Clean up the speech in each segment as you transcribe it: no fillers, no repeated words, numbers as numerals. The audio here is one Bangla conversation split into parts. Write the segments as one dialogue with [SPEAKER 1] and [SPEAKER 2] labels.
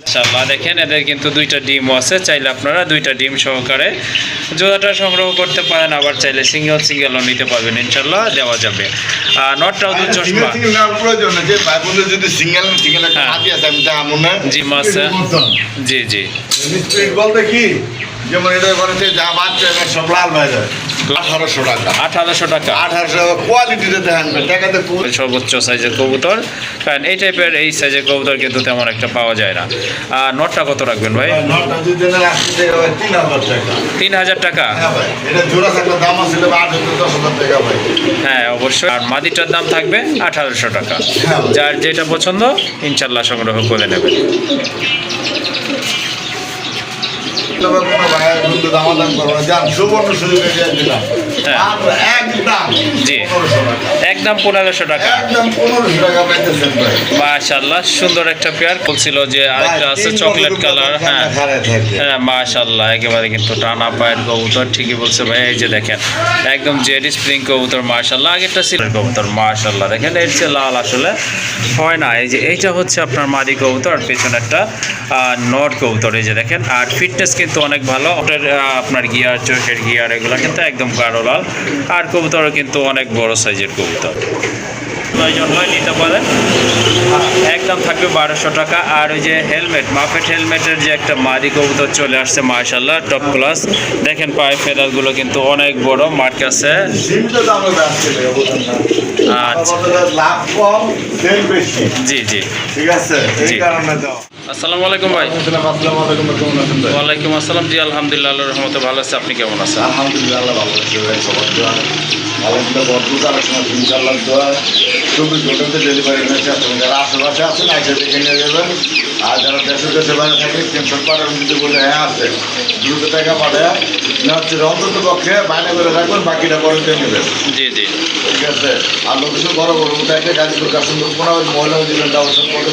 [SPEAKER 1] মাশাআল্লাহ দেখেন এদের কিন্তু দুইটা ডিমও আছে, চাইলে আপনারা দুইটা ডিম সহকারে জোড়াটা সংগ্রহ করতে পারেন, আবার চাইলে সিঙ্গেলও নিতে পারবেন, ইনশাআল্লাহ দেওয়া যাবে। নটটাও দুধ চশমা
[SPEAKER 2] প্রয়োজন যে ভাই বন্ধু যদি সিঙ্গেল একটা হাতি আছে আমি তা মনে
[SPEAKER 1] জি মাছ জি জি
[SPEAKER 2] স্পিড বলতে কি যেমন এটা করেছে যা বাচ্চা সব লাল হয়ে যায় 1800 টাকা 1800 কোয়ালিটিতে দেখেন টাকাতে
[SPEAKER 1] সর্বোচ্চ সাইজের কবুতর, কারণ এই টাইপের এই সাইজের কবুতর কিন্তু তেমন একটা পাওয়া যায় না। আর নটটা কত রাখবেন ভাই?
[SPEAKER 2] নটটা যদি দেন আসছে
[SPEAKER 1] 3000 টাকা।
[SPEAKER 2] হ্যাঁ ভাই এটা জোড়া থাকলে দাম আছে 8-10,000 টাকা ভাই।
[SPEAKER 1] হ্যাঁ অবশ্যই। আর মাদিটার দাম থাকবে 1800 টাকা। যার যেটা পছন্দ ইনশাআল্লাহ সংগ্রহ করে নেবেন। একদম 1500 টাকা। মাশাআল্লাহ সুন্দর একটা পেয়ার বলছিল যে আরেকটা আছে চকলেট কালার। হ্যাঁ হ্যাঁ মাশাআল্লাহ একেবারে কিন্তু টানা পায়ের কবুতর, ঠিকই বলছে ভাই। এই যে দেখেন একদম জেড স্প্রিং কবুতর মাশাআল্লাহ, আগেরটা সিলভার কবুতর মাশাআল্লাহ দেখেন এর চেয়ে লাল আসলে হয় না। এই যে এইটা হচ্ছে আপনার মাদি কবুতর, আর পেছনে একটা নট কবুতর এই যে দেখেন। আর ফিটনেস কিন্তু অনেক ভালো, আপনার গিয়ার চোখের গিয়ার এগুলো কিন্তু একদম গাঢ় লাল, আর কবুতরও কিন্তু অনেক বড় সাইজের কবুতর। প্রয়োজন হয় নিতে পারেন, একদম থাকবে 1200 টাকা। আর ওই যে হেলমেট মাফেট হেলমেটের যে একটা মাদি কবুতর চলে আসছে মাশাআল্লাহ টপ ক্লাস, দেখেন পায়ে ফেদারগুলো কিন্তু অনেক বড় মার্ক আছে। জি জি
[SPEAKER 2] ঠিক আছে এই কারণে দাও।
[SPEAKER 1] আসসালামু আলাইকুম ভাই। ওয়ালাইকুম আসসালাম। জি আলহামদুলিল্লাহ আল্লাহর রহমতে ভালো আছে, আপনি কেমন আছেন?
[SPEAKER 2] আলহামদুলিল্লাহ আল্লাহ ভালো আছে ভাই, সবার দোয়া আলহামদুলিল্লাহ বদলুক আলোচনা ইনশাআল্লাহ দোয়া 24 ঘন্টাতে ডেলিভারি হয়েছে। আপনারা যারা আশেপাশে আছেন আগে দেখে নিয়ে যাবেন, আর যারা দেশে বাইরে থাকে টেনশন করার মধ্যে বলে হ্যাঁ আছে দ্রুত টাকা পাঠায় না হচ্ছে অন্তত পক্ষে বাইরে করে রাখবেন, বাকিটা পরে দিয়ে নেবেন।
[SPEAKER 1] জি জি
[SPEAKER 2] ঠিক আছে। আর লোকেশন বড় বড় থাকে গাজীপুর কাশিমপুর মহিলা জীবন ব্যবস্থা করতে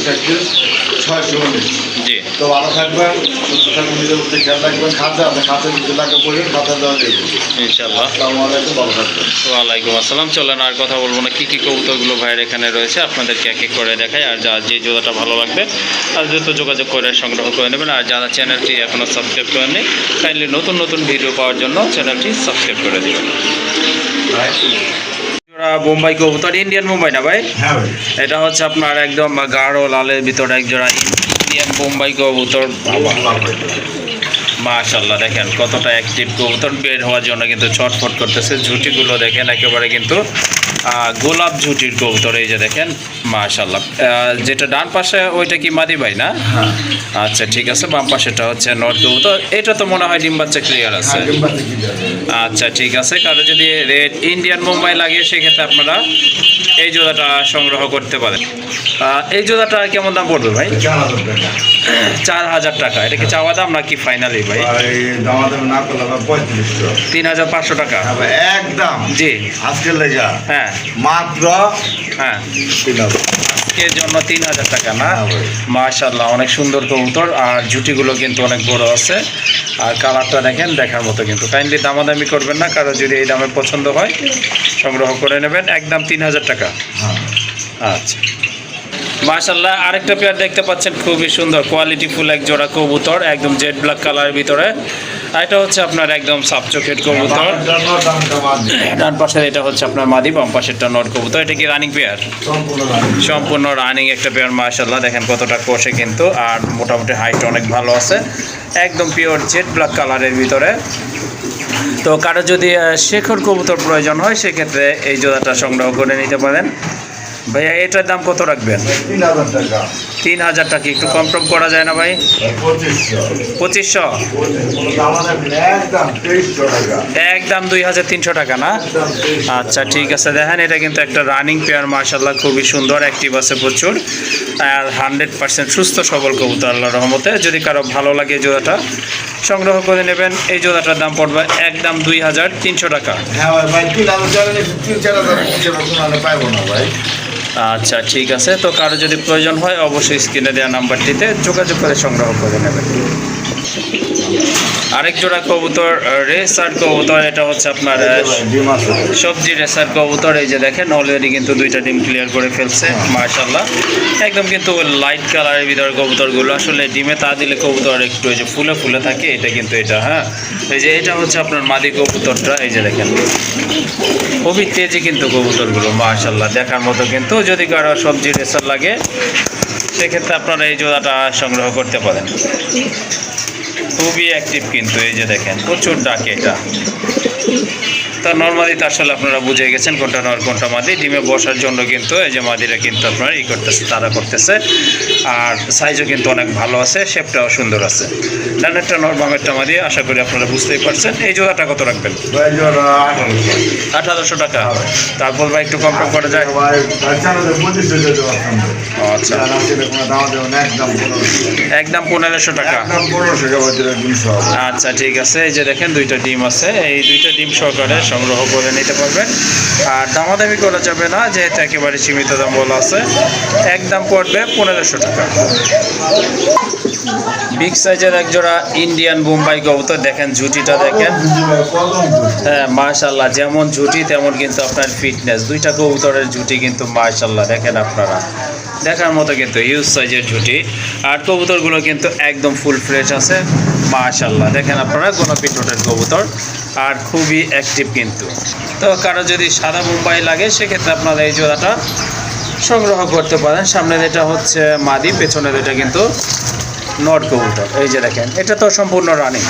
[SPEAKER 2] 619। জি তো ভালো থাকবেন, সুস্থ থাকবেন, নিজের প্রতি খেয়াল রাখবেন। খাদ্য আছে খাদ্যের কিছু লাগে পড়বেন, খাদ্য দেওয়া যাবে ইনশাআল্লাহ। আসসালামু আলাইকুম, ভালো থাকবেন।
[SPEAKER 1] ওয়ালাইকুম আসসালাম। চলেন আর কথা বলবো না, কী কবুতরগুলো ভাইয়ের এখানে রয়েছে আপনাদেরকে এক এক করে দেখাই, আর যা যে জোড়াটা ভালো লাগবে আর দ্রুত যোগাযোগ করে সংগ্রহ করে নেবেন। আর যারা চ্যানেলটি এখনও সাবস্ক্রাইব করেননি কাইন্ডলি নতুন নতুন ভিডিও পাওয়ার জন্য চ্যানেলটি সাবস্ক্রাইব করে দেবেন। বোম্বাই কবুতর, ইন্ডিয়ান বোম্বাই না ভাই?
[SPEAKER 2] হ্যাঁ ভাই
[SPEAKER 1] এটা হচ্ছে আপনার একদম গাঢ় লালের ভিতরে এক জোড়া ইন্ডিয়ান বোম্বাই কবুতর। মাশাআল্লাহ দেখেন কতটা অ্যাক্টিভ কবুতর, বের হওয়ার জন্য কিন্তু ছটফট করতেছে। ঝুঁটিগুলো দেখেন একেবারে কিন্তু গোলাপ ঝুঁটির কবুতর। এই যে দেখেন মাশাআল্লাহ। যেটা ডান পাশে ওইটা কি মাদি ভাই না? আচ্ছা ঠিক আছে। বাম পাশেটা হচ্ছে নট কবুতর। এটা তো মনে হয় ডিম বাচ্চা ক্লিয়ার আছে। আচ্ছা ঠিক আছে। কারো যদি রেড ইন্ডিয়ান বোম্বাই লাগে সেক্ষেত্রে আপনারা এই জোড়াটা সংগ্রহ করতে পারেন। এই জোড়াটা কেমন দাম পড়বে ভাই? 4000 টাকা। এটা কি চাওয়া দাম নাকি ফাইনালি ভাই? 3500 টাকা
[SPEAKER 2] একদম।
[SPEAKER 1] জি
[SPEAKER 2] আজকের লেগা
[SPEAKER 1] হ্যাঁ
[SPEAKER 2] মাত্র
[SPEAKER 1] হ্যাঁ আজকের জন্য 3000 টাকা না? মাশাআল্লাহ অনেক সুন্দর কবুতর, আর ঝুটিগুলো কিন্তু অনেক বড় আছে, আর কালারটা দেখেন দেখার মতো। কিন্তু কাইন্ডলি দামাদামি করবেন না, কারো যদি এই দামে পছন্দ হয় সংগ্রহ করে নেবেন। একদম 3000 টাকা। আচ্ছা মাশাআল্লাহ আরেকটা পেয়ার দেখতে পাচ্ছেন, খুবই সুন্দর কোয়ালিটি ফুল এক জোড়া কবুতর, একদম জেড ব্ল্যাক কালারের ভিতরে। এটা হচ্ছে আপনার একদম সাপ চোখের কবুতর। ডান পাশের এটা হচ্ছে আপনার মাদি, বাম পাশেরটা নট কবুতর। এটা কি রানিং পেয়ার? সম্পূর্ণ রানিং একটা পেয়ার মাশাআল্লাহ। দেখেন কতটা কষে কিন্তু, আর মোটামুটি হাইট অনেক ভালো আছে, একদম পিওর জেড ব্ল্যাক কালারের ভিতরে। তো কারো যদি শেখর কবুতর প্রয়োজন হয় সেক্ষেত্রে এই জোড়াটা সংগ্রহ করে নিতে পারেন। ভাইয়া এটার দাম কত রাখবেন? 3000 টাকা। একটু কম টম করা যায় না ভাই? 2500। একদম 2300 টাকা না? আচ্ছা ঠিক আছে। দেখেন এটা কিন্তু একটা রানিং পেয়ার মাশাআল্লাহ, খুবই সুন্দর, অ্যাক্টিভ আছে প্রচুর, আর 100% সুস্থ সবল কবুতর আল্লাহর রহমতে। যদি কারো ভালো লাগে জোড়াটা সংগ্রহ করে নেবেন। এই জোড়াটার দাম পড়বে একদম 2300 টাকা।
[SPEAKER 2] হ্যাঁ ভাই 3000 পাইবো না ভাই।
[SPEAKER 1] আচ্ছা ঠিক আছে, তো কারো যদি প্রয়োজন হয় অবশ্যই স্ক্রিনে দেওয়া নাম্বারটিতে যোগাযোগ করে সংগ্রহ করে নেবেন। আরেক জোড়া কবুতর রেসার কবুতর, এটা হচ্ছে আপনার
[SPEAKER 2] ডিম আছে।
[SPEAKER 1] সবজি রেসার কবুতর। এই যে দেখেন অলরেডি কিন্তু দুইটা ডিম ক্লিয়ার করে ফেলছে মাশাআল্লাহ। একদম কিন্তু লাইট কালারের ভিতরে কবুতরগুলো, আসলে ডিমে তা দিলে কবুতর একটু এই যে ফুলে ফুলে থাকে, এটা কিন্তু এটা হ্যাঁ। এই যে এটা হচ্ছে আপনার মাদি কবুতরটা, এই যে দেখেন খুবই তেজি কিন্তু কবুতরগুলো মাশাআল্লাহ, দেখার মতো কিন্তু। যদি কারো সবজি রেসার লাগে সেক্ষেত্রে আপনারা এই জোড়াটা সংগ্রহ করতে পারেন। খুবই অ্যাক্টিভ কিন্তু, এই যে দেখেন প্রচুর ডাকে এটা। তা নর্মালি তো আসলে আপনারা বুঝে গেছেন কোনটা নর কোনটা মাদি। ডিমে বসার জন্য কিন্তু এই যে মাদিরা কিন্তু আপনারা করতেছে, তারা করতেছে। আর সাইজও কিন্তু অনেক ভালো আছে, শেপটাও সুন্দর আছে। ডানেরটা নর বামেরটা মাদি, আশা করি আপনারা বুঝতেই পারছেন। এই জোড়াটা কত রাখবেন? 1800 টাকা। তারপর ভাই একটু কম কম করা যায়? আচ্ছা একদম 1500 টাকা। আচ্ছা ঠিক আছে, এই যে দেখেন দুইটা ডিম আছে, এই দুইটা ডিম সহকারে সংগ্রহ করে নিতে পারবেন। আর দামাদামি করা যাবে না, যেহেতু একেবারে সীমিত দাম বলা আছে। একদম পড়বে 1500 টাকা। বিগ সাইজের এক জোড়া ইন্ডিয়ান বোম্বাই কবুতর, দেখেন ঝুটিটা দেখেন। হ্যাঁ মাশাআল্লাহ, যেমন ঝুটি তেমন কিন্তু আপনার ফিটনেস। দুইটা কবুতরের ঝুটি কিন্তু মাশাআল্লাহ দেখেন আপনারা, দেখার মতো কিন্তু হিউজ সাইজের ঝুটি। আর কবুতরগুলো কিন্তু একদম ফুল ফ্রেশ আছে মাশাআল্লাহ, দেখেন আপনারা গোলাপি ঠোঁটের কবুতর আর খুবই অ্যাক্টিভ কিন্তু। তো কারো যদি সাদা মুম্বাই লাগে সেক্ষেত্রে আপনারা এই জোড়াটা সংগ্রহ করতে পারেন। সামনের এটা হচ্ছে মাদি, পেছনের এটা কিন্তু নর কবুতর। এই যে দেখেন এটা তো সম্পূর্ণ রানিং,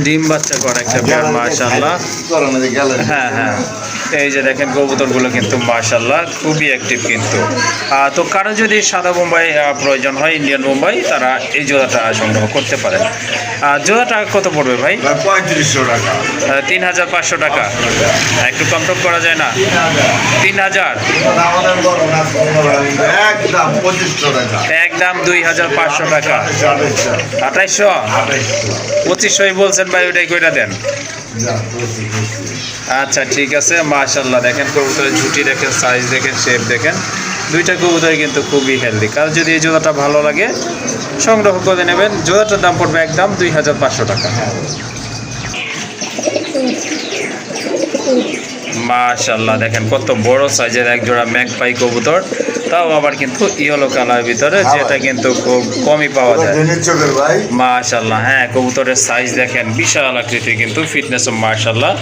[SPEAKER 2] ডিম বাচ্চা করে
[SPEAKER 1] একটা পেয়ার মাশাআল্লাহ। হ্যাঁ হ্যাঁ, এই যে দেখেন কবুতরগুলো কিন্তু মাশাআল্লাহ খুবই অ্যাক্টিভ কিন্তু। তো কারো যদি সাদা মুম্বাই প্রয়োজন হয়, ইন্ডিয়ান মুম্বাই, তারা এই জোড়াটা সংগ্রহ করতে পারেন। জোড়াটা কত পড়বে ভাই?
[SPEAKER 2] 3500 টাকা।
[SPEAKER 1] 3500 টাকা। একটু কম টম করা যায় না? 3000।
[SPEAKER 2] একদম 2500 টাকা।
[SPEAKER 1] একদম 2500 টাকা। 2800। 2500 বলছেন ভাই, ওটাই কইরা দেন। আচ্ছা ঠিক আছে মাশাআল্লাহ, দেখেন কবুতরের ঝুটি দেখেন, সাইজ দেখেন, শেপ দেখেন। দুইটা কবুতরই কিন্তু খুবই হেলদি। কারণ যদি এই জোড়াটা ভালো লাগে সংগ্রহ করে নেবেন। জোড়াটার দাম পড়বে একদম 2500 টাকা। মাশাআল্লাহ, দেখেন কত বড় সাইজের এক জোড়া ম্যাকপাই কবুতর, তাও আবার কিন্তু ইয়েলো কালার ভিতরে, যেটা কিন্তু খুব কমই পাওয়া যায় মাশাআল্লাহ। হ্যাঁ কবুতরের সাইজ দেখেন বিশাল আকৃতি কিন্তু, ফিটনেসও মাশাআল্লাহ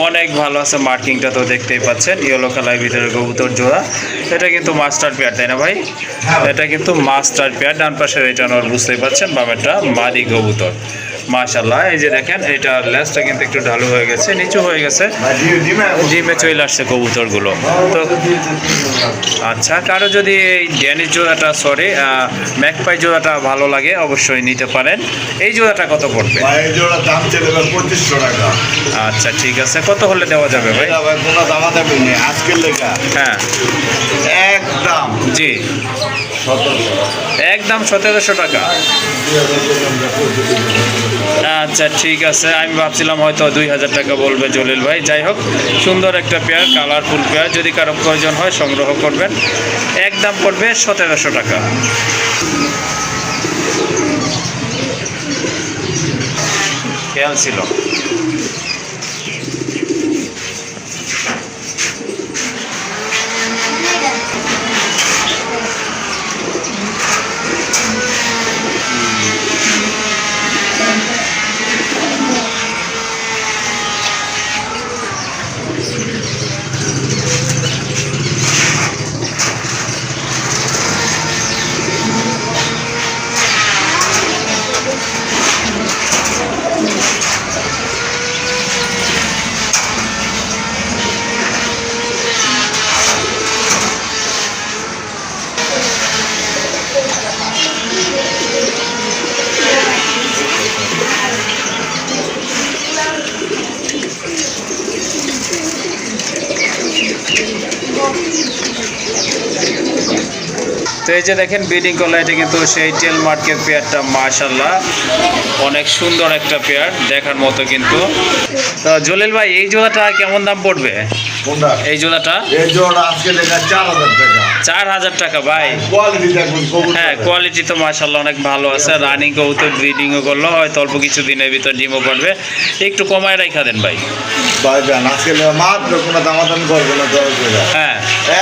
[SPEAKER 1] অনেক ভালো আছে। মার্কিংটা তো দেখতেই পাচ্ছেন, ইয়েলো কালার ভিতরে কবুতর জোড়া। এটা কিন্তু মাস্টার পেয়ার, তাই না ভাই? এটা কিন্তু মাস্টার পেয়ার। ডান পাশের এটা নর বুঝতেই পাচ্ছেন, বামেরটা মাদি কবুতর মাশাআল্লাহ। এই যে দেখেন এটা লেজটা কিন্তু একটু ঢালু হয়ে গেছে, নিচু হয়ে গেছে, ডিমে চলে আসছে কবুতরগুলো। তো আচ্ছা, কারো যদি এই ড্যানিশ জোড়াটা ম্যাকপাই জোড়াটা ভালো লাগে অবশ্যই নিতে পারেন। এই জোড়াটা কত পড়বে?
[SPEAKER 2] এই জোড়া দাম চলে 2500 টাকা।
[SPEAKER 1] আচ্ছা ঠিক আছে, কত হলে দেওয়া যাবে ভাই?
[SPEAKER 2] কোনো দামাদামি নেই আজকের লেখা।
[SPEAKER 1] হ্যাঁ
[SPEAKER 2] একদম
[SPEAKER 1] জি
[SPEAKER 2] 1700 টাকা।
[SPEAKER 1] একদম 1700 টাকা। আচ্ছা ঠিক আছে, আমি ভাবছিলাম হয়তো 2000 টাকা বলবে জলিল ভাই। যাই হোক, সুন্দর একটা পেয়ার, কালারফুল পেয়ার। যদি কারো প্রয়োজন হয় সংগ্রহ করবেন। একদম পড়বে 1700 টাকা। খেয়াল ছিল। তো এই যে দেখেন ব্রিডিং কলা, এটা কিন্তু সেই টেল মার্কের পেয়ারটা মাশাআল্লাহ অনেক সুন্দর একটা পেয়ার, দেখার মতো কিন্তু। তো জলিল ভাই এই জোড়াটা কেমন দাম পড়বে?
[SPEAKER 2] কোনটা?
[SPEAKER 1] এই জোড়াটা
[SPEAKER 2] এই জোড়া আজকে দেখা 4000 টাকা।
[SPEAKER 1] 4000 টাকা ভাই।
[SPEAKER 2] কোয়ালিটি দেখুন কবুতর।
[SPEAKER 1] হ্যাঁ, কোয়ালিটি তো মাশাআল্লাহ অনেক ভালো আছে। রানিং কবুতর, ব্রিডিংও করলো, হয়তো অল্প কিছু দিনের ভিতর ডিমও পড়বে। একটু কমায় রাখা দেন ভাই।
[SPEAKER 2] ভাইজান আজকে মাত্র কোনো দামাদামি করবে না, দয়া করে।
[SPEAKER 1] হ্যাঁ,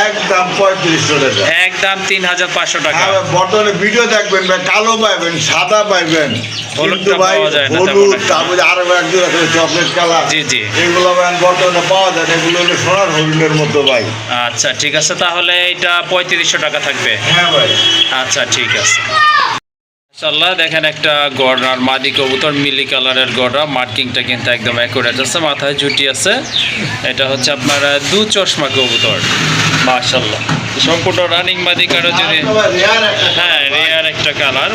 [SPEAKER 2] একদম 3500 টাকা।
[SPEAKER 1] একদম 3500 টাকা।
[SPEAKER 2] হ্যাঁ, বর্তমানে ভিডিও দেখবেন ভাই, কালো পাইবেন, সাদা পাইবেন,
[SPEAKER 1] হলুদটা
[SPEAKER 2] কিন্তু ভাই
[SPEAKER 1] পাওয়া যায় না তেমন
[SPEAKER 2] হলুদ,
[SPEAKER 1] একটা।
[SPEAKER 2] তারপরে আরো এক জোড়া আছে চকলেট কালার।
[SPEAKER 1] জি, জি।
[SPEAKER 2] এগুলো ভাই বর্তমানে পাওয়া যায় না, এগুলো হলো সোনার হরিণের মতো ভাই।
[SPEAKER 1] আচ্ছা ঠিক আছে, তাহলে এটা 3500 টাকা থাকবে।
[SPEAKER 2] হ্যাঁ ভাই।
[SPEAKER 1] আচ্ছা ঠিক আছে। মাশাআল্লাহ, দেখেন একটা গড়ার মাদি কবুতর, মিলি কালারের গড়া, মার্কিংটা কিন্তু একদম অ্যাকুরেট আছে, মাথায় ঝুটি আছে। এটা হচ্ছে আপনার দু চশমা কবুতর। মাশাআল্লাহ, সম্পূর্ণ রানিং মাদি। কারো যদি হ্যাঁ রেয়ার একটা কালার,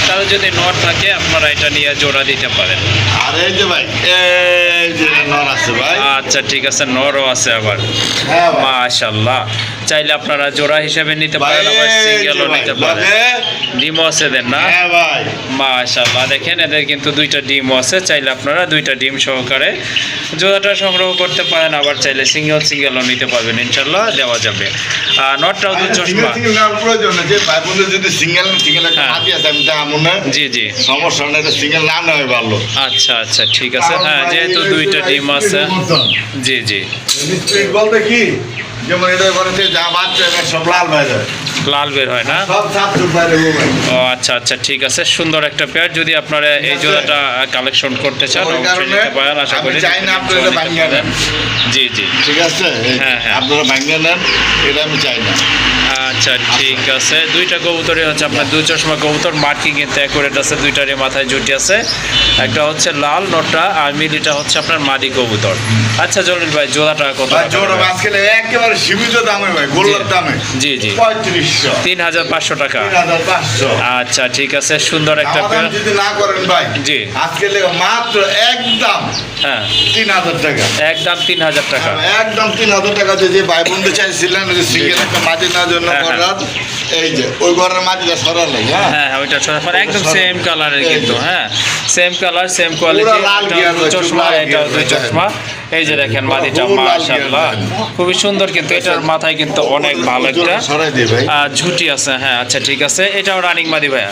[SPEAKER 1] কারো যদি নট থাকে আপনারা এটা নিয়ে জোড়া দিতে পারেন।
[SPEAKER 2] আর এই যে ভাই, এই যে নর আছে ভাই।
[SPEAKER 1] আচ্ছা ঠিক আছে, নরও আছে আবার।
[SPEAKER 2] হ্যাঁ ভাই।
[SPEAKER 1] মাশাআল্লাহ, চাইলে আপনারা জোড়া হিসেবে নিতে পারেন, আবার সিঙ্গেলও নিতে পারেন। ডিমও আছে দেন না?
[SPEAKER 2] হ্যাঁ ভাই।
[SPEAKER 1] মাশাআল্লাহ, দেখেন এদের কিন্তু দুইটা ডিমও আছে, চাইলে আপনারা দুইটা ডিম সহকারে জোড়াটা সংগ্রহ করতে পারেন, আবার চাইলে সিঙ্গেলও নিতে পারবেন, ইনশাল্লাহ দেওয়া যাবে। আর নটটাও দু চশমা।
[SPEAKER 2] সিঙ্গেল নেওয়ার প্রয়োজন নেই, যে ভাই বন্ধু যদি সিঙ্গেল একটা
[SPEAKER 1] হ্যাঁ।
[SPEAKER 2] হাতি আছে, আমি তা এমন না।
[SPEAKER 1] জি জি,
[SPEAKER 2] সমস্যা নেই, এটা সিঙ্গেল না নেওয়াই ভালো।
[SPEAKER 1] আচ্ছা আচ্ছা ঠিক আছে। হ্যাঁ, যেহেতু দুইটা ডিম আছে। জি জি,
[SPEAKER 2] স্পিড বলতে কি, যেমন এটা করেছে যা বাচ্চা এবার সব লাল বাইরে,
[SPEAKER 1] লাল বের হয় না?
[SPEAKER 2] সব সাত ফুট বাইরে ভাই।
[SPEAKER 1] ও আচ্ছা আচ্ছা ঠিক আছে, সুন্দর একটা পেয়ার। যদি আপনারা এই জোড়াটা কালেকশন করতে চান
[SPEAKER 2] ওই
[SPEAKER 1] অবশ্যই
[SPEAKER 2] কারণে
[SPEAKER 1] নিতে পারেন, আশা
[SPEAKER 2] আমি
[SPEAKER 1] করি
[SPEAKER 2] চাই না আপনারা
[SPEAKER 1] নিতে
[SPEAKER 2] ভাঙিয়ে
[SPEAKER 1] পারেন।
[SPEAKER 2] নেন।
[SPEAKER 1] জি জি,
[SPEAKER 2] ঠিক আছে,
[SPEAKER 1] হ্যাঁ, হ্যাঁ।
[SPEAKER 2] আপনারা ভাঙিয়ে নেন, এটা আমি চাই না।
[SPEAKER 1] আচ্ছা ঠিক আছে। দুইটা কবুতরই হচ্ছে আপনার দু চশমা কবুতর, মার্কিং কিন্তু অ্যাকুরেট আছে, দুইটারই মাথায় জুটি আছে। একটা হচ্ছে লাল নটটা, আর মিলিটা হচ্ছে আপনার মাদি কবুতর। আচ্ছা জলিল ভাই, জোড়াটা কত
[SPEAKER 2] ভাই
[SPEAKER 1] টাকা
[SPEAKER 2] জোড়া
[SPEAKER 1] পড়বে?
[SPEAKER 2] আজকে একেবারে সীমিত দামে ভাই, গোল্লার দামে।
[SPEAKER 1] জি জি,
[SPEAKER 2] 3500,
[SPEAKER 1] 3500 টাকা।
[SPEAKER 2] 3500।
[SPEAKER 1] আচ্ছা ঠিক আছে, সুন্দর একটা
[SPEAKER 2] দামাদামি
[SPEAKER 1] পেয়ার।
[SPEAKER 2] যদি না করেন ভাই,
[SPEAKER 1] জি।
[SPEAKER 2] আজকে মাত্র একদম
[SPEAKER 1] হ্যাঁ,
[SPEAKER 2] 3000 টাকা।
[SPEAKER 1] একদম 3000 টাকা।
[SPEAKER 2] একদম 3000 টাকা। যে ভাই বন্ধু চাইছিলেন যে সিঙ্গেল একটা মাটি নেওয়ার জন্য
[SPEAKER 1] হ্যাঁ, হ্যাঁ।
[SPEAKER 2] করার, এই যে ওই ঘরের মাটিটা সরালে, হ্যাঁ
[SPEAKER 1] হ্যাঁ হ্যাঁ, ওইটা ছোট একদম সেম কালারের কিন্তু। হ্যাঁ, সেম কালার, সেম
[SPEAKER 2] পুরা
[SPEAKER 1] কোয়ালিটি।
[SPEAKER 2] লাল গিয়ার ভাই,
[SPEAKER 1] চশমা,
[SPEAKER 2] লাল
[SPEAKER 1] এটাও
[SPEAKER 2] গিয়ার
[SPEAKER 1] দুই
[SPEAKER 2] ভাই,
[SPEAKER 1] চশমা। এই যে দেখেন মাদিটা,
[SPEAKER 2] পুরো লাল
[SPEAKER 1] মাশাআল্লাহ
[SPEAKER 2] গিয়ার।
[SPEAKER 1] খুবই সুন্দর, কিন্তু এটার মাথায় কিন্তু অনেক ভালো একটা
[SPEAKER 2] সরাই দিই ভাই,
[SPEAKER 1] ঝুটি আছে। হ্যাঁ আচ্ছা ঠিক আছে, এটাও রানিং মাদি ভাইয়া?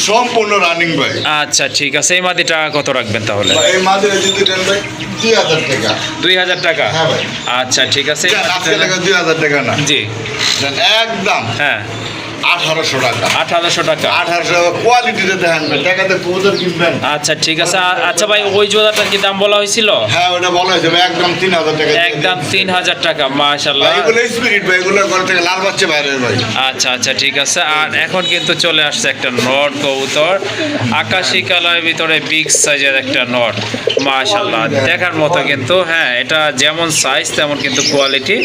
[SPEAKER 2] সম্পূর্ণ রানিং ভাই।
[SPEAKER 1] আচ্ছা ঠিক আছে, এই মাদিটা কত রাখবেন তাহলে?
[SPEAKER 2] এই মাটিটা যদি দেন ভাই 2000 টাকা।
[SPEAKER 1] 2000 টাকা?
[SPEAKER 2] হ্যাঁ ভাই।
[SPEAKER 1] আচ্ছা ঠিক আছে, এই
[SPEAKER 2] আজকে
[SPEAKER 1] মাদিটা-
[SPEAKER 2] টাকা 2000 টাকা না,
[SPEAKER 1] জি
[SPEAKER 2] দেন একদম
[SPEAKER 1] হ্যাঁ,
[SPEAKER 2] 1800 টাকা।
[SPEAKER 1] 1800 টাকা।
[SPEAKER 2] 1800 টাকা। কোয়ালিটিটা দেখেন ভাই, টাকাতে কবুতর কিনবেন।
[SPEAKER 1] আচ্ছা ঠিক আছে। আচ্ছা ভাই, ওই জোড়াটার কি দাম বলা হয়েছিল?
[SPEAKER 2] হ্যাঁ, ওটা বলা হয়েছে ভাই, একদম 3000 টাকা।
[SPEAKER 1] একদম 3000 টাকা। মাশাআল্লাহ,
[SPEAKER 2] ভাই এগুলো স্পিরিট ভাই, এগুলো ঘর থেকে লাল বাচ্চা বাইরে ভাই।
[SPEAKER 1] আচ্ছা আচ্ছা ঠিক আছে। আর এখন কিন্তু চলে আসছে একটা নট কবুতর, আকাশি কালারের ভিতরে বিগ সাইজের একটা নট। মাশাআল্লাহ, দেখার মতো কিন্তু। হ্যাঁ, এটা যেমন সাইজ তেমন কিন্তু কোয়ালিটি।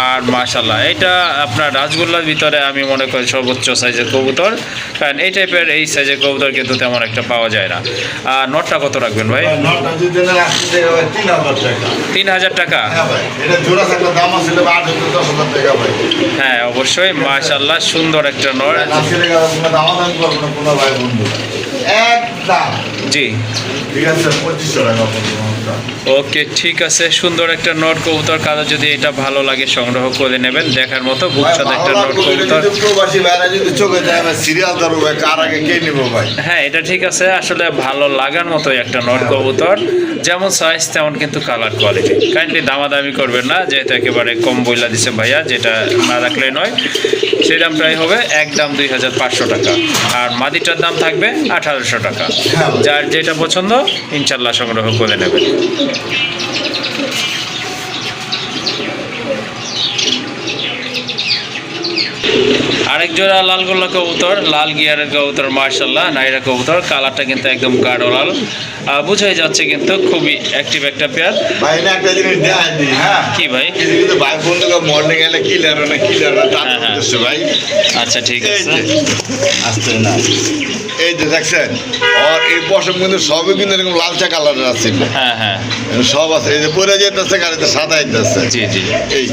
[SPEAKER 1] আর মাশাআল্লাহ, এটা আপনার রাজগোল্লার ভিতরে আমি মনে করি সর্বোচ্চ সাইজের কবুতর, কারণ এই টাইপের এই সাইজের কবুতর কিন্তু তেমন একটা পাওয়া যায় না। আর নটটা কত রাখবেন ভাই?
[SPEAKER 2] নটা যদি দেন আজকে ভাই 3000 টাকা।
[SPEAKER 1] 3000 টাকা?
[SPEAKER 2] হ্যাঁ ভাই, এটা জোড়া থাকলে দাম আছে 8,000-10,000 টাকা ভাই।
[SPEAKER 1] হ্যাঁ অবশ্যই, মাশাআল্লাহ সুন্দর একটা নট।
[SPEAKER 2] আজকে টাকা কোনো দামাদামি করবো না কোনো ভাই বন্ধু, একদম
[SPEAKER 1] জি
[SPEAKER 2] ঠিক আছে 2500 টাকা পড়বে।
[SPEAKER 1] ওকে ঠিক আছে, সুন্দর একটা নট কবুতর। কারো যদি এটা ভালো লাগে সংগ্রহ করে নেবেন, দেখার মতো বুকসাদ একটা নট কবুতর।
[SPEAKER 2] প্রবাসী ভাইরা যদি চোখে যায় ভাই, সিরিয়াল ধরবো ভাই, কার আগে কে নিবো ভাই।
[SPEAKER 1] হ্যাঁ এটা ঠিক আছে, আসলে ভালো লাগার মতো একটা নট কবুতর, যেমন সাইজ তেমন কিন্তু কালার কোয়ালিটি। কাইন্ডলি দামাদামি করবেন না, যেহেতু একেবারে কম বইলা দিছে ভাইয়া, যেটা না রাখলে নয়। সেই দামটাই হবে একদম 2500 টাকা। আর মাদিটার দাম থাকবে 1800 টাকা। যার যেটা পছন্দ ইনশাল্লাহ সংগ্রহ করে নেবেন। আরেক জোড়া লাল গোল্লা কবুতর, লাল গিয়ারের কবুতর, মার্শাল্লাহ নাইরা কবুতর। কালারটা কিন্তু একদম গাঢ় লাল, বুঝাই যাচ্ছে কিন্তু খুবই অ্যাক্টিভ একটা পেয়ার।
[SPEAKER 2] ভাই না একটা জিনিস দেখাই দিই, হ্যাঁ
[SPEAKER 1] কি ভাই?
[SPEAKER 2] কিছু কিছু ভাই বন্ধুকে মর্নিং এলে কিলার না তার
[SPEAKER 1] হ্যাঁ, হ্যাঁ।
[SPEAKER 2] উদ্দেশ্য ভাই।
[SPEAKER 1] আচ্ছা ঠিক
[SPEAKER 2] এই
[SPEAKER 1] আছে,
[SPEAKER 2] যে, আসতে না এই যে দেখছেন আর এই পশম কিন্তু সবই কিন্তু এরকম লালচা কালারের আছে
[SPEAKER 1] হ্যাঁ হ্যাঁ
[SPEAKER 2] সব আছে এই যে পরে যেতেছে গাড়িতে সাদা আইতেছে
[SPEAKER 1] জি জি
[SPEAKER 2] এই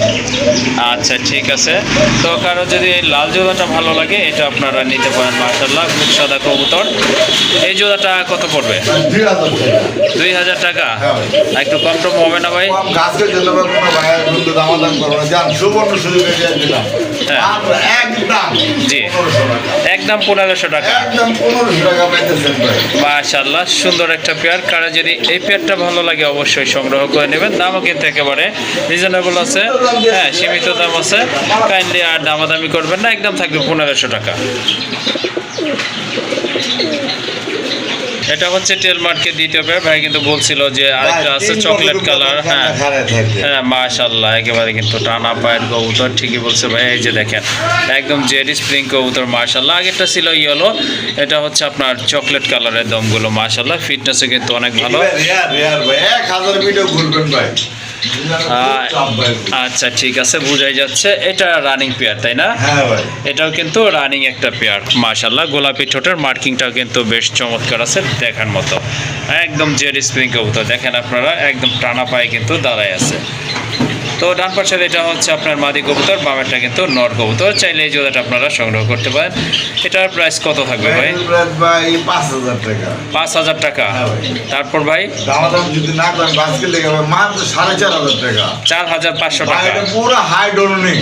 [SPEAKER 1] আচ্ছা ঠিক আছে। তো কারো যদি এই লাল জোড়াটা ভালো লাগে এটা আপনারা নিতে পারেন মাশাআল্লাহ, খুব সাদা কবুতর। এই জোড়াটা কত পড়বে? 2000 টাকা। একটু কম টম হবে না ভাই?
[SPEAKER 2] কম গাছের জন্য কোনো ভাইয়ের কিন্তু দামাদাম করবো না, যান সুবর্ণ সুযোগে দিয়ে দিলাম মাত্র একদম
[SPEAKER 1] জি
[SPEAKER 2] 1500 টাকা
[SPEAKER 1] একদম 1500 টাকা।
[SPEAKER 2] একদম 1500 টাকা পাইতেছেন ভাই।
[SPEAKER 1] মাশাআল্লাহ সুন্দর একটা পেয়ার। কারো যদি এই পেয়ারটা ভালো লাগে অবশ্যই সংগ্রহ করে নেবেন। দামও কিন্তু একেবারে রিজনেবল আছে, হ্যাঁ সীমিত দাম আছে। কাইন্ডলি আর দামাদামি করবেন না, একদম থাকবে 1500 টাকা। এটা হচ্ছে টেলমার্টকে দ্বিতীয় পেয়ার। ভাই কিন্তু বলছিল যে আরেকটা আছে চকলেট কালার। হ্যাঁ হ্যাঁ মাশাআল্লাহ একেবারে কিন্তু টানা পায়ের কবুতর, ঠিকই বলছে ভাই। এই যে দেখেন একদম জেডি স্প্রিং কবুতর মাশাআল্লাহ। আগেরটা ছিল ইয়েলো, এটা হচ্ছে আপনার চকলেট কালারের দমগুলো মাশাআল্লাহ। ফিটনেসে কিন্তু অনেক ভালো।
[SPEAKER 2] রিয়ার ভাই 1000 ভিডিও ঘুরবেন ভাই।
[SPEAKER 1] আচ্ছা ঠিক আছে, বোঝাই যাচ্ছে। এটা রানিং পেয়ার তাই না?
[SPEAKER 2] হ্যাঁ ভাই
[SPEAKER 1] এটাও কিন্তু রানিং একটা পেয়ার মাশাআল্লাহ। গোলাপি ঠোঁটের মার্কিংটাও কিন্তু বেশ চমৎকার আছে দেখার মতো। একদম জেড স্প্রিং কবুতর দেখেন আপনারা, একদম টানা পায়ে কিন্তু দাঁড়ায় আছে। তো ডান পাশের এটা হচ্ছে আপনার মাদি কবুতর, বামেরটা কিন্তু নর কবুতর। চাইলে এই জোড়াটা আপনারা সংগ্রহ করতে পারেন। এটার প্রাইস কত থাকবে ভাই?
[SPEAKER 2] ভাই 5000 টাকা।
[SPEAKER 1] 5000 টাকা। তারপর ভাই
[SPEAKER 2] দাম যদি না করেন বাসকে লেগে মাত্র 4500 টাকা।
[SPEAKER 1] 4500
[SPEAKER 2] ভাই
[SPEAKER 1] টাকা।
[SPEAKER 2] এটা পুরো হাই ডোরনিক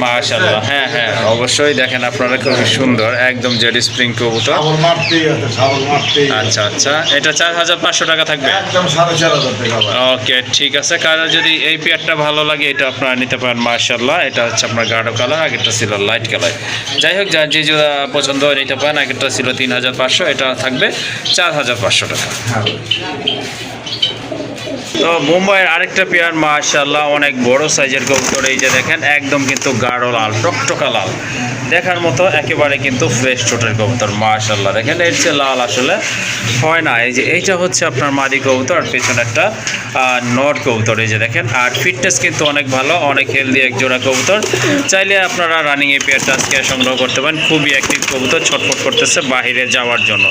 [SPEAKER 1] মাশাআল্লাহ হ্যাঁ হ্যাঁ অবশ্যই দেখেন আপনারা, খুবই সুন্দর একদম জেড স্প্রিং কবুতর।
[SPEAKER 2] সাবল মারতেই আছে, সাবল মারতেই।
[SPEAKER 1] আচ্ছা আচ্ছা, এটা 4500 টাকা থাকবে।
[SPEAKER 2] একদম 4500 টাকা ভাই।
[SPEAKER 1] ওকে ঠিক আছে। কারো যদি এই পেয়ারটা ভালো লাগে এটা আপনারা নিতে পারেন মাশাআল্লাহ। এটা হচ্ছে আপনার গাঢ় কালার, আগেরটা ছিল লাইট কালার। যাই হোক, যার যে জোড়া পছন্দ হয় নিতে পারেন। আগেরটা ছিল 3500, এটা থাকবে 4500 টাকা।
[SPEAKER 2] হ্যাঁ ভাই।
[SPEAKER 1] তো মুম্বাইয়ের আরেকটা পেয়ার মাশাআল্লাহ অনেক বড় সাইজের কবুতর। এই যে দেখেন একদম কিন্তু গাঢ় লাল, টকটকা লাল দেখার মতো, একেবারে কিন্তু ফ্রেশ ঠোঁটের কবুতর মাশাআল্লাহ। দেখেন এর চেয়ে লাল আসলে হয় না। এই যে এইটা হচ্ছে আপনার মাদি কবুতর, আর পেছনেরটা নর কবুতর। এই যে দেখেন, আর ফিটনেস কিন্তু অনেক ভালো, অনেক হেলদি এক জোড়া কবুতর। চাইলে আপনারা রানিং এই পেয়ারটা আজকে সংগ্রহ করতে পারেন। খুবই অ্যাক্টিভ কবুতর, ছটফট করতেছে বাহিরে যাওয়ার জন্য।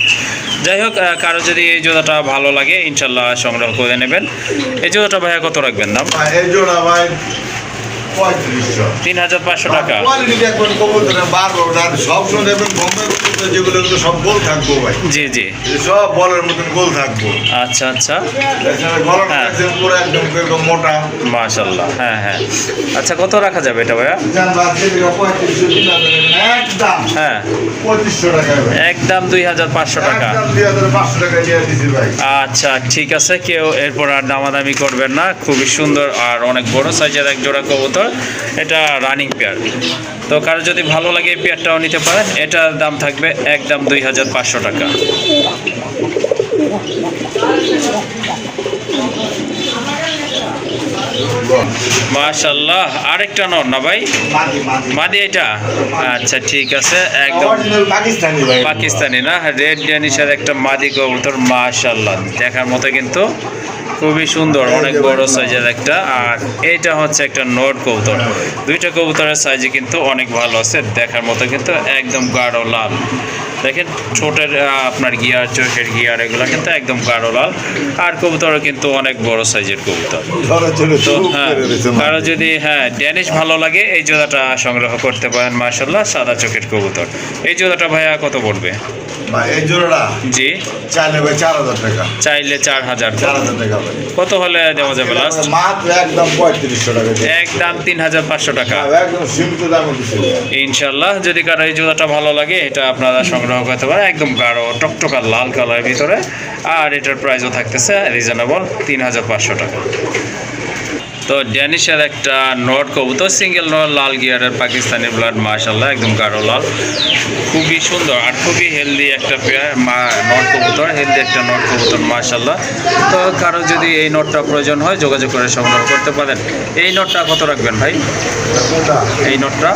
[SPEAKER 1] যাই হোক, কারো যদি এই জোড়াটা ভালো লাগে ইনশাল্লাহ সংগ্রহ করে নেবেন। এই জোড়াটা ভাইয়া কত রাখবেন দাম?
[SPEAKER 2] এই জোড়া ভাই 3500।
[SPEAKER 1] 3500 টাকা।
[SPEAKER 2] কোয়ালিটি দেখবেন কবুতরের বারবার সবসময় দেখবেন বোম্বে কবুতর যেগুলো এগুলো সব গোল থাকবো ভাই।
[SPEAKER 1] জি জি
[SPEAKER 2] সব বলের মতন গোল থাকবো।
[SPEAKER 1] আচ্ছা আচ্ছা
[SPEAKER 2] গলাটা
[SPEAKER 1] হ্যাঁ।
[SPEAKER 2] দেখছেন পুরো একদম একদম মোটা।
[SPEAKER 1] মাশাআল্লাহ হ্যাঁ হ্যাঁ। আচ্ছা কত রাখা যাবে এটা ভাইয়া?
[SPEAKER 2] একদম
[SPEAKER 1] হ্যাঁ
[SPEAKER 2] 2500 টাকা ভাই।
[SPEAKER 1] একদম 2500 টাকা।
[SPEAKER 2] একদম 2500 টাকা দিয়ে দিছি ভাই।
[SPEAKER 1] আচ্ছা ঠিক আছে, কেউ এরপর আর দামাদামি করবেন না। খুবই সুন্দর আর অনেক বড় সাইজের এক জোড়া কবুতর। এটা রানিং পেয়ার। তো কারো যদি ভালো লাগে এই পেয়ারটাও নিতে পারেন। এটার দাম থাকবে একদম 2500 টাকা। মাশাআল্লাহ আরেকটা নর না ভাই? মাদি এটা? আচ্ছা ঠিক আছে, একদম
[SPEAKER 2] পাকিস্তানি ভাই।
[SPEAKER 1] পাকিস্তানি না, রেড ড্যানিশের একটা মাদি কবুতর মাশাআল্লাহ দেখার মতো কিন্তু খুবই সুন্দর, অনেক বড় সাইজের একটা। আর এইটা হচ্ছে একটা নর কবুতর। দুইটা কবুতরের সাইজে কিন্তু অনেক ভালো আছে দেখার মতো, কিন্তু একদম গাঢ় লাল। দেখেন ছোটের আপনার গিয়ার, চোখের গিয়ার এগুলো কিন্তু একদম গাঢ় লাল। আর কবুতরও কিন্তু অনেক বড় সাইজের কবুতর। তো হ্যাঁ, কারো যদি ড্যানিশ ভালো লাগে এই জোড়াটা সংগ্রহ করতে পারেন মাশাআল্লাহ, সাদা চোখের কবুতর। এই জোড়াটা ভাইয়া কত পড়বে?
[SPEAKER 2] এই জোড়া
[SPEAKER 1] জি
[SPEAKER 2] চাইলে ভাই 4000 টাকা।
[SPEAKER 1] চাইলে 4000
[SPEAKER 2] 4000 টাকা ভাই।
[SPEAKER 1] কত হলে দেওয়া যাবে লাস্ট?
[SPEAKER 2] মাত্র একদম 3500 টাকা।
[SPEAKER 1] একদম 3500 টাকা।
[SPEAKER 2] একদম সীমিত দামে দিছি।
[SPEAKER 1] ইনশাল্লাহ যদি কারো এই জোড়াটা ভালো লাগে এটা আপনারা সংগ্রহ করতে পারেন। একদম গাঢ় টকটকা লাল কালারের ভিতরে। আর এটার প্রাইসও থাকতেছে রিজনেবল 3500 টাকা। তো ড্যানিশের একটা নট কবুতর, সিঙ্গেল নট, লাল গিয়ারের পাকিস্তানি ব্লাড মাশাআল্লাহ একদম গাঢ় লাল, খুবই সুন্দর আর খুবই হেলদি একটা পেয়ার নট কবুতর, হেলদি একটা নট কবুতর মাশাআল্লাহ। তো কারো যদি এই নটটা প্রয়োজন হয় যোগাযোগ করে সংগ্রহ করতে পারেন। এই নটটা কত রাখবেন ভাই? এই নটটা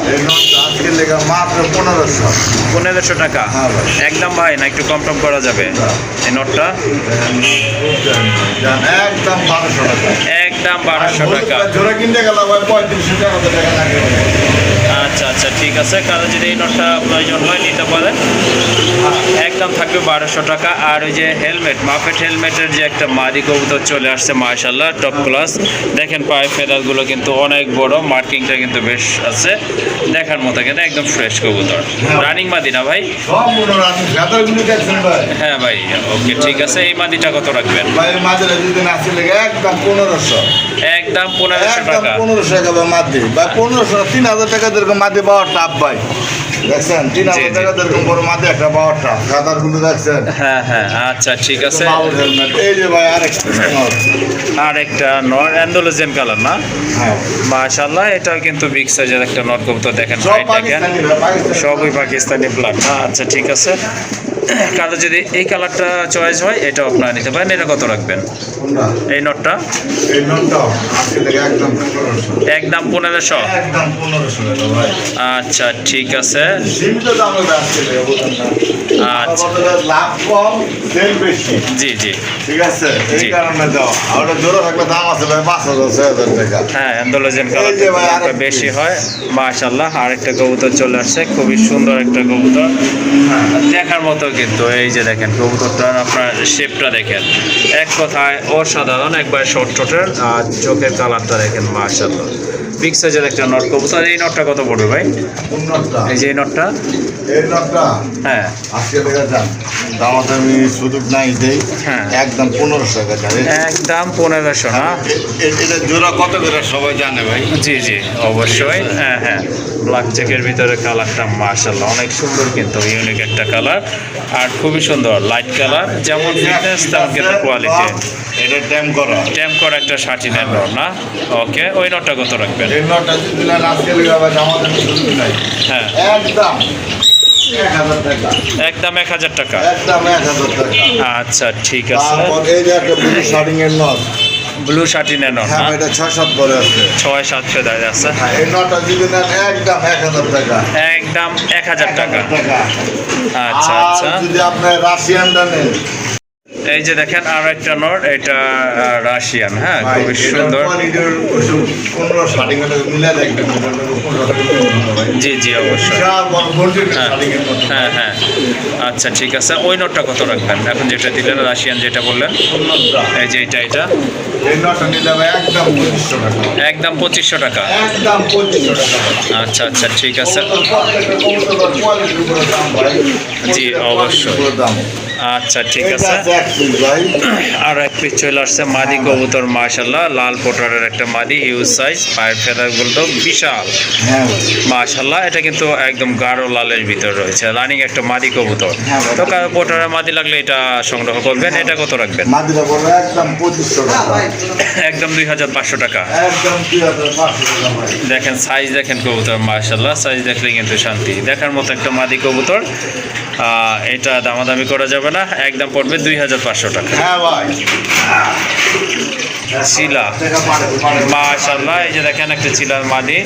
[SPEAKER 2] আজকে লেখা মাত্র 1500।
[SPEAKER 1] 1500 টাকা একদম ভাই, না একটু কম টম করা যাবে? এই নটটা
[SPEAKER 2] একদম 1200 টাকা।
[SPEAKER 1] একদম 1200 টাকা।
[SPEAKER 2] জোড়া কিনতে গেলে ভাই 3500 টাকা লাগে।
[SPEAKER 1] আচ্ছা আচ্ছা ঠিক আছে, কারো যদি এই নটটা প্রয়োজন হয় নিতে পারেন, একদম থাকবে 1200 টাকা। আর ওই যে হেলমেট, মাফেট হেলমেটের যে একটা মাদি কবুতর চলে আসছে মাশাআল্লাহ, টপ ক্লাস। দেখেন পায়ের ফেদারগুলো কিন্তু অনেক বড়, মার্কিংটা কিন্তু বেশ আছে, দেখার মতো কিন্তু একদম ফ্রেশ কবুতর। রানিং মাদি না ভাই?
[SPEAKER 2] সব মনে রাখুন ফেদারগুলো দেখছেন ভাই।
[SPEAKER 1] হ্যাঁ ভাই, ওকে ঠিক আছে। এই মাদিটা কত রাখবেন?
[SPEAKER 2] ভাই মাঝে যদি না ছিল একদম 1500,
[SPEAKER 1] একদম 1500
[SPEAKER 2] একদম
[SPEAKER 1] টাকা।
[SPEAKER 2] 1500 টাকা ভাই মাদি ভাই, 1500 3000 টাকা যেরকম মাদি পাওয়ার টাপ ভাই, দেখছেন 3000 টাকা যেরকম বড় মাদি একটা পাওয়ার টাপ, ফেদারগুলো দেখছেন।
[SPEAKER 1] হ্যাঁ হ্যাঁ আচ্ছা ঠিক আছে।
[SPEAKER 2] মাউথ হেলমেট এই যে ভাই আরেকটা
[SPEAKER 1] আর একটা নর অ্যান্ডালুজিয়ান কালার না?
[SPEAKER 2] হ্যাঁ
[SPEAKER 1] মাশাআল্লাহ, এটাও কিন্তু বিগ সাইজের একটা নর কবুতর। দেখেন
[SPEAKER 2] সব
[SPEAKER 1] হাইট দেখেন,
[SPEAKER 2] পাকিস্তানি ভাই, পাকিস্তানি।
[SPEAKER 1] সবই পাকিস্তানি ব্লাড না? আচ্ছা ঠিক আছে। কারো যদি এই কালারটা চয়েস হয় এটাও আপনারা নিতে পারেন। এটা কত রাখবেন
[SPEAKER 2] কোনটা?
[SPEAKER 1] এই নটটা?
[SPEAKER 2] এই নটটা আজকে থেকে একদম 1500,
[SPEAKER 1] একদম 1500।
[SPEAKER 2] একদম 1500 টাকা ভাই,
[SPEAKER 1] আচ্ছা ঠিক আছে।
[SPEAKER 2] সীমিত দামে আজকে থেকে বলুন না।
[SPEAKER 1] আচ্ছা।
[SPEAKER 2] আমাদের লাভ কম সেল বেশি,
[SPEAKER 1] জি জি
[SPEAKER 2] ঠিক আছে, এই
[SPEAKER 1] জি।
[SPEAKER 2] কারণে দাও। আর ওটা জোড়া থাকলে দাম আছে ভাই 5000 6000 টাকা।
[SPEAKER 1] হ্যাঁ অ্যান্ডালুজিয়ান
[SPEAKER 2] এই যে ভাই
[SPEAKER 1] কালারটা
[SPEAKER 2] আরেকটা
[SPEAKER 1] বেশি হয়। মাশাআল্লাহ, আরেকটা কবুতর চলে আসছে, খুবই সুন্দর একটা কবুতর, দেখার মতো কিন্তু। এই যে দেখেন কবুতরটার আপনার শেপটা দেখেন, এক কথায় অসাধারণ, একবার শর্ট ঠোঁটের আর চোখের কালারটা দেখেন মাশাআল্লাহ। বিগ সাইজের একটা নট কবুতর। এই নটটা কত পড়বে ভাই?
[SPEAKER 2] কোন নটটা?
[SPEAKER 1] এই যে এই নটটা?
[SPEAKER 2] এই নটটা
[SPEAKER 1] হ্যাঁ
[SPEAKER 2] আজকে থেকে যান দামাতে আমি সুযোগ নাই দেই,
[SPEAKER 1] হ্যাঁ।
[SPEAKER 2] একদম 1500 টাকা জানেন।
[SPEAKER 1] একদম 1500 না?
[SPEAKER 2] এটা জোড়া কত করে সবাই জানে ভাই?
[SPEAKER 1] জি জি অবশ্যই। হ্যাঁ হ্যাঁ, ব্ল্যাক চেকের ভিতরে কালারটা মাশাআল্লাহ অনেক সুন্দর, কিন্তু ইউনিক একটা কালার আর খুবই সুন্দর লাইট কালার। যেমন ফিটনেস তেমন কিন্তু কোয়ালিটি।
[SPEAKER 2] এটা ট্যাম করা,
[SPEAKER 1] ট্যাম করা একটা 60 নট না? ওকে, ওই নটটা কত রাখবেন?
[SPEAKER 2] এই নটটা যদি না আজকে লেগে আবার দামাতে আমি সুযোগ নাই,
[SPEAKER 1] হ্যাঁ
[SPEAKER 2] একদম 1000 টাকা,
[SPEAKER 1] একদম 1000 টাকা।
[SPEAKER 2] একদম 1000 টাকা।
[SPEAKER 1] আচ্ছা ঠিক আছে।
[SPEAKER 2] তারপর এই যে একটা ব্লু শার্টিং এর নট,
[SPEAKER 1] ব্লু 60 নট
[SPEAKER 2] হ্যাঁ
[SPEAKER 1] না?
[SPEAKER 2] এটা 6-7 করে আছে।
[SPEAKER 1] 6-7 ফেদার আছে।
[SPEAKER 2] হ্যাঁ এই নটটা যদি নেন একদম 1000 টাকা,
[SPEAKER 1] একদম 1000 টাকা।
[SPEAKER 2] 1000 টাকা।
[SPEAKER 1] আচ্ছা
[SPEAKER 2] আর
[SPEAKER 1] আচ্ছা।
[SPEAKER 2] যদি আপনি রাশিয়ানটা নেন,
[SPEAKER 1] এই যে দেখেন আর একটা নট, এটা রাশিয়ান। হ্যাঁ খুবই সুন্দর। জি জি অবশ্যই। হ্যাঁ হ্যাঁ আচ্ছা ঠিক আছে। ওই নোটটা কত রাখবেন এখন যেটা দিলেন, রাশিয়ান যেটা বললেন? এই যে এটা একদম 2500 টাকা। আচ্ছা আচ্ছা ঠিক আছে। জি অবশ্যই। আচ্ছা ঠিক আছে। আর এক পিস চলে আসছে মাদি কবুতর মাশাআল্লাহ, লাল পোটারের একটা মাদি, হিউজ সাইজ, পায়ের ফেদারগুলো তো বিশাল মাশাআল্লাহ। এটা কিন্তু একদম গাঢ় লালের ভিতর রয়েছে, রানিং একটা মাদি কবুতর। তো কারো পোটারের মাদি লাগলে এটা সংগ্রহ করবেন। এটা কত রাখবেন? একদম 2500 টাকা। দেখেন সাইজ দেখেন কবুতর মাশাআল্লাহ, সাইজ দেখলে কিন্তু শান্তি, দেখার মতো একটা মাদি কবুতর। এটা দামাদামি করা যাবে না, একদম পড়বে 2500 টাকা। চিলা মাশাআল্লাহ, এই যে দেখেন একটা চিলার মাদি,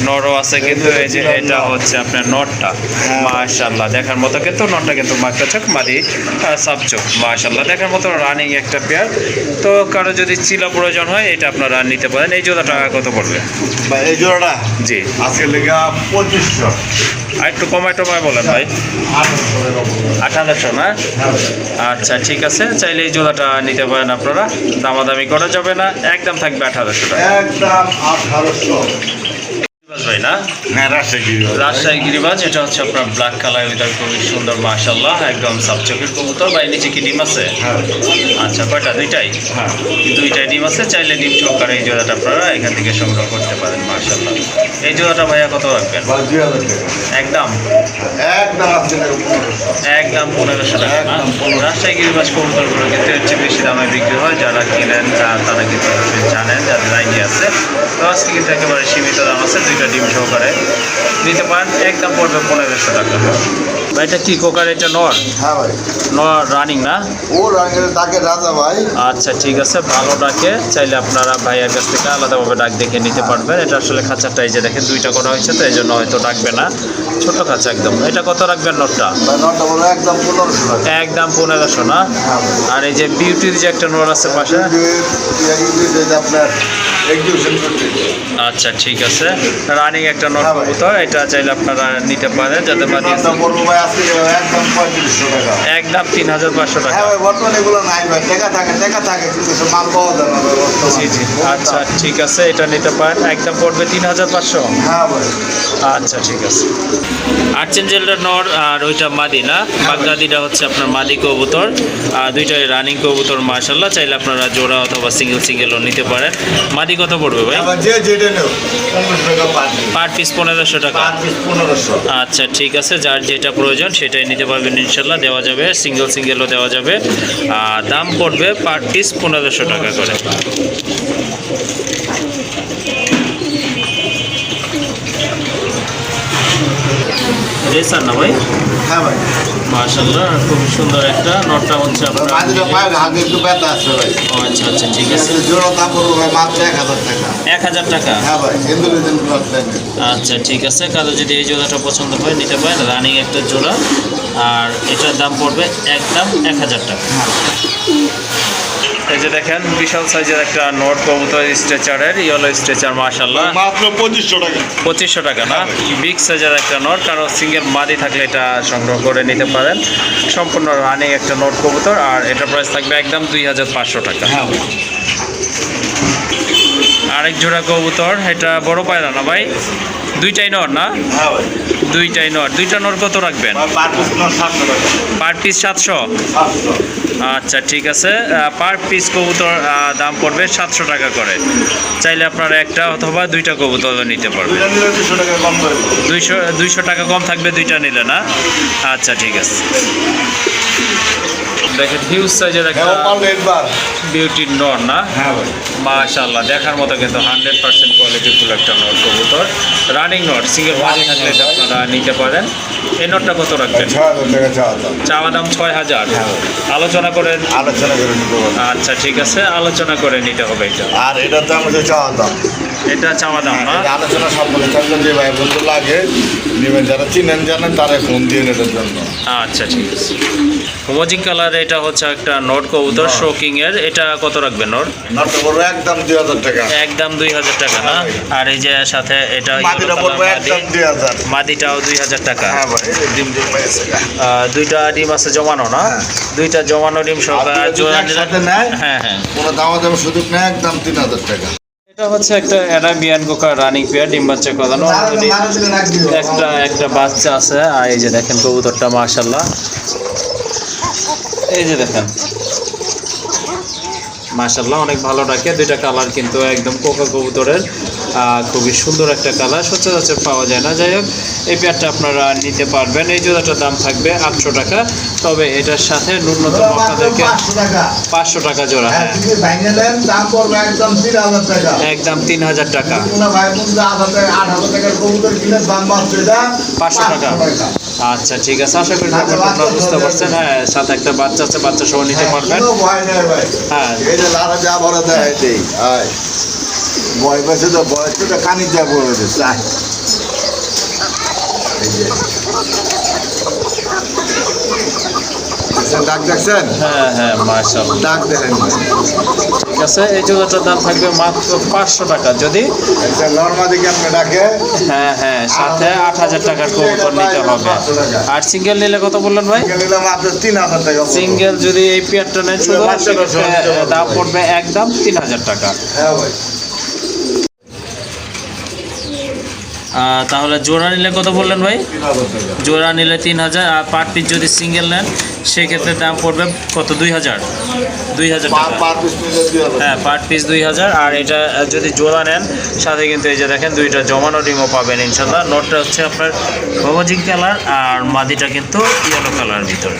[SPEAKER 1] নরও আছে কিন্তু। এই যে এটা হচ্ছে আপনার নটটা মাশাআল্লাহ, দেখার মতো কিন্তু। নটটা কিন্তু মাকড়া চোখ, মাদি সাবচোখ মাশাআল্লাহ, দেখার মতো রানিং একটা পেয়ার। তো কারো যদি চিলা প্রয়োজন হয় এটা আপনারা নিতে পারেন। এই জোড়াটা কত পড়বে?
[SPEAKER 2] এই জোড়াটা
[SPEAKER 1] জি
[SPEAKER 2] আজকে লেগা 2500।
[SPEAKER 1] আর একটু কমায় টমায় বলেন ভাই। 1800 না? আচ্ছা ঠিক আছে, চাইলে এই জোড়াটা নিতে পারেন আপনারা, দামাদামি করা যাবে না, একদম থাকবে 1800 টাকা।
[SPEAKER 2] একদম 1800
[SPEAKER 1] ভাই না?
[SPEAKER 2] হ্যাঁ রাজশাহী
[SPEAKER 1] রাজশাহী গিরিবাজ। এটা হচ্ছে আপনার ব্ল্যাক কালার ভিতর, খুবই সুন্দর মাশাআল্লাহ, একদম সাবচকের কবুতর। ভাই নিচে কি ডিম আছে? আচ্ছা কয়টা? দুইটাই?
[SPEAKER 2] হ্যাঁ
[SPEAKER 1] দুইটাই ডিম আছে। চাইলে ডিম সহকারে এই জোড়াটা আপনারা এখান থেকে সংগ্রহ করতে পারেন মাশাআল্লাহ। এই জোড়াটা ভাইয়া কত রাখবেন?
[SPEAKER 2] 2000 টাকা।
[SPEAKER 1] একদম
[SPEAKER 2] একদম আজকে লেগা 1500।
[SPEAKER 1] একদম 1500 টাকা না?
[SPEAKER 2] একদম 1500।
[SPEAKER 1] রাজশাহী গিরিবাজ কবুতরগুলো কিন্তু এর চেয়ে বেশি দামে বিক্রি হয়, যারা কিনেন তারা কিন্তু অবশ্যই জানেন, যাদের আইডিয়া আছে। তো আজকে কিন্তু একেবারে সীমিত দাম আছে, দুইটা ডিম সহকারে নিতে পারেন, একদম পড়বে 1500 টাকা। ভাই এটা কি কোকার, এটা নর?
[SPEAKER 2] হ্যাঁ ভাই,
[SPEAKER 1] নর রানিং না?
[SPEAKER 2] ও রাঙের ডাকে রাজা ভাই।
[SPEAKER 1] আচ্ছা ঠিক আছে, ভালো ডাকে, চাইলে আপনারা ভাইয়ের কাছ থেকে আলাদাভাবে ডাক দেখে নিতে পারবেন। এটা আসলে খাঁচাটা এই যে দেখেন দুইটা করা হয়েছে, তো এই জন্য হয়তো ডাকবে না, ছোট খাঁচা একদম। এটা কত রাখবেন নটটা?
[SPEAKER 2] ভাই নটা বলে একদম 1500 টাকা।
[SPEAKER 1] একদম 1500 না?
[SPEAKER 2] হ্যাঁ ভাই।
[SPEAKER 1] আর এই যে বিউটির যে একটা নর আছে পাশে,
[SPEAKER 2] আপনার এক্সিবিশন করতে।
[SPEAKER 1] আচ্ছা ঠিক আছে, রানিং একটা নর
[SPEAKER 2] হ্যাঁ ভাই।
[SPEAKER 1] কবুতর, এটা চাইলে আপনারা নিতে পারেন, যাতে মাদি
[SPEAKER 2] নটা বলবো ভাই আজকে একদম 3500 টাকা।
[SPEAKER 1] একদম 3500 টাকা।
[SPEAKER 2] হ্যাঁ ভাই, বর্তমানে এগুলো নাই ভাই, টাকা থাকে কিন্তু সে মাল পাওয়া যায় না ভাই বর্তমানে।
[SPEAKER 1] জি জি, আচ্ছা ঠিক আছে, এটা নিতে পারেন, একদম পড়বে 3500।
[SPEAKER 2] হ্যাঁ ভাই।
[SPEAKER 1] আচ্ছা ঠিক আছে। আর্চেঞ্জেলটা নর আর ওইটা মাদি না? বাগদাদিটা হচ্ছে আপনার মাদি কবুতর, আর দুইটাই রানিং কবুতর মাশাল্লাহ। চাইলে আপনারা জোড়া অথবা সিঙ্গেলও নিতে পারেন। মাদি কত পড়বে ভাই?
[SPEAKER 2] আবার যে যেটা নেও 1500 টাকা
[SPEAKER 1] পার পিস 1500 টাকা।
[SPEAKER 2] 1500।
[SPEAKER 1] আচ্ছা ঠিক আছে, যার যেটা প্রয়োজন সেটাই নিতে পারবেন ইনশাল্লাহ, দেওয়া যাবে, সিঙ্গেলও দেওয়া যাবে। আর দাম পড়বে পার পিস 1500 টাকা করে। রেসার না ভাই?
[SPEAKER 2] হ্যাঁ ভাই।
[SPEAKER 1] মাশাআল্লাহ, খুব সুন্দর একটা নটটা হচ্ছে আপনার।
[SPEAKER 2] মাঝিটা পায়ের হাতে একটু ব্যথা আছে ভাই।
[SPEAKER 1] ও আচ্ছা আচ্ছা ঠিক আছে,
[SPEAKER 2] জোড়া দাম পড়বে ভাই মাত্র 1000 টাকা।
[SPEAKER 1] 1000 টাকা।
[SPEAKER 2] হ্যাঁ ভাই, ইন্দোনেশিয়ান প্লট লাইনে।
[SPEAKER 1] আচ্ছা ঠিক আছে, কারো যদি এই জোড়াটা পছন্দ হয় নিতে পারেন, রানিং একটা জোড়া, আর এটার দাম পড়বে একদম 1000 টাকা। এই যে দেখেন বিশাল সাইজের একটা নট কবুতর, স্ট্রেচারের ইয়েলো স্ট্রেচার মাশাআল্লাহ,
[SPEAKER 2] মাত্র 2500 টাকা।
[SPEAKER 1] 2500 টাকা না? বিগ সাইজের একটা নট, কারণ সিঙ্গেল মাদি থাকলে এটা সংগ্রহ করে নিতে পারেন। সম্পূর্ণ রানিং একটা নট কবুতর, আর এটা প্রাইস থাকবে একদম 2500 টাকা।
[SPEAKER 2] হ্যাঁ ভাই।
[SPEAKER 1] আরেক জোড়া কবুতর, এটা বড় পায়রা না ভাই? দুইটাই নর না?
[SPEAKER 2] হ্যাঁ ভাই।
[SPEAKER 1] দুইটাই নর। দুইটা নর কত রাখবেন?
[SPEAKER 2] পার পিস 700 টাকা।
[SPEAKER 1] Per piece 700?
[SPEAKER 2] 700।
[SPEAKER 1] আচ্ছা ঠিক আছে, পার পিস কবুতর দাম পড়বে 700 টাকা করে। চাইলে আপনারা একটা অথবা দুইটা কবুতর নিতে পারবেন।
[SPEAKER 2] দুইটা নিলে 200 টাকা কম করে দেব।
[SPEAKER 1] 200 টাকা কম থাকবে দুইটা নিলে না? আচ্ছা ঠিক আছে। দেখেন হিউজ সাইজের একটা
[SPEAKER 2] হ্যাঁ পারলে একবার।
[SPEAKER 1] বিউটির নর না?
[SPEAKER 2] হ্যাঁ ভাই।
[SPEAKER 1] মাশাআল্লাহ, দেখার মতো কিন্তু 100% কোয়ালিটিফুল একটা নর কবুতর, রানিং নর, সিঙ্গেল মাদি থাকলে এটা আপনারা নিতে পারেন। এই নটটা কত রাখবেন?
[SPEAKER 2] 6000 টাকা চাওয়া দাম।
[SPEAKER 1] চাওয়া দাম 6000। আলোচনা করে?
[SPEAKER 2] আলোচনা করে নিতে পারবো।
[SPEAKER 1] আচ্ছা ঠিক আছে, আলোচনা করে নিতে হবে এটা।
[SPEAKER 2] আর এটার দাম হচ্ছে চাওয়া দাম।
[SPEAKER 1] এটা চাওয়া দাম না?
[SPEAKER 2] এটা আলোচনা সম্পর্কে থাকলে যে ভাই বন্ধু লাগে নেবেন, যারা চিনেন জানেন তারা ফোন দিয়ে এটার জন্য।
[SPEAKER 1] আচ্ছা ঠিক আছে। হোমোজিং কালার, এটা হচ্ছে একটা নট কবুতর শোকিং এর, এটা কত রাখবেন নট?
[SPEAKER 2] নটটা পড়বে একদম 2000 টাকা।
[SPEAKER 1] একদম 2000 টাকা না? আর এই যে সাথে এটা
[SPEAKER 2] মাদিটা পড়বে একদম 2000।
[SPEAKER 1] মাদিটাও 2000 টাকা।
[SPEAKER 2] হ্যাঁ ভাই, এই যে ডিম পাইছে।
[SPEAKER 1] দুইটা ডিম আছে জমানো না?
[SPEAKER 2] হ্যাঁ।
[SPEAKER 1] দুইটা জমানো ডিম সহ জোড়া নিলে-
[SPEAKER 2] একসাথে নেয়
[SPEAKER 1] হ্যাঁ হ্যাঁ।
[SPEAKER 2] কোনো দামা দাম সুযোগ নেই, একদম 3000 টাকা।
[SPEAKER 1] এটা হচ্ছে একটা অ্যারাবিয়ান কোকার রানিং পেয়ার, ডিম বাচ্চা করানো অলরেডি। একটা বাচ্চা আছে, আর এই যে দেখেন কবুতরটা মাশাআল্লাহ, এই যে দেখেন মাশাআল্লাহ, অনেক ভালো ডাকে। দুইটা কালার কিন্তু একদম কোকা কবুতরের, খুবই সুন্দর একটা কালার, সচরাচর পাওয়া যায় না। যাই হোক, এই পেয়ারটা আপনারা নিতে পারবেন। এই জোড়াটার দাম থাকবে 800 টাকা, তবে এটার সাথে ন্যূনতম আপনাদেরকে 500 টাকা জোড়া। হ্যাঁ
[SPEAKER 2] দাম পড়বে একদম 3000 টাকা।
[SPEAKER 1] একদম 3000 টাকা।
[SPEAKER 2] কোনো ভাই বন্ধু 8000 টাকার কবুতর কিনে দাম মাত্র এটা
[SPEAKER 1] 500 টাকা। আচ্ছা ঠিক আছে, আশা করি ব্যাপারটা আপনারা বুঝতে পারছেন। হ্যাঁ, সাথে একটা বাচ্চা আছে, বাচ্চা সহ নিতে পারবেন।
[SPEAKER 2] কোনো ভয় নেই ভাই।
[SPEAKER 1] হ্যাঁ
[SPEAKER 2] এই যে লারা যা ভরা দেয় এটাই। আয় ভয় পাইছে তো, ভয় তো কানি যা বলে দিচ্ছে। আয় এই যে ডাক দেখছেন?
[SPEAKER 1] হ্যাঁ হ্যাঁ মাশাআল্লাহ,
[SPEAKER 2] ডাক দেখেন ভাই।
[SPEAKER 1] ঠিক আছে। এই জোড়াটার দাম থাকবে মাত্র 500 টাকা। যদি
[SPEAKER 2] একটা নর্মাদিকে আপনি ডাকে
[SPEAKER 1] হ্যাঁ হ্যাঁ, সাথে 8000 টাকার কবুতর নিতে হবে। আর সিঙ্গেল নিলে কত বললেন ভাই?
[SPEAKER 2] নিলাম মাত্র 3000 টাকা।
[SPEAKER 1] সিঙ্গেল যদি এই পেয়ারটা নেন শুধু, সেক্ষেত্রে দাম পড়বে একদম 3000 টাকা।
[SPEAKER 2] হ্যাঁ ভাই।
[SPEAKER 1] তাহলে জোড়া নিলে কত বললেন ভাই?
[SPEAKER 2] 3000 টাকা।
[SPEAKER 1] জোড়া নিলে 3000, আর পার পিস যদি সিঙ্গেল নেন সেক্ষেত্রে দাম পড়বে কত? 2000 টাকা।
[SPEAKER 2] পার পিস নিলে 2000।
[SPEAKER 1] হ্যাঁ, পার পিস 2000। আর এটা যদি জোড়া নেন সাথে কিন্তু এই যে দেখেন দুইটা জমানো ডিমও পাবেন ইনশাল্লাহ। নটটা হচ্ছে আপনার হোমোজিং কালার, আর মাদিটা কিন্তু ইয়েলো কালার ভিতরে।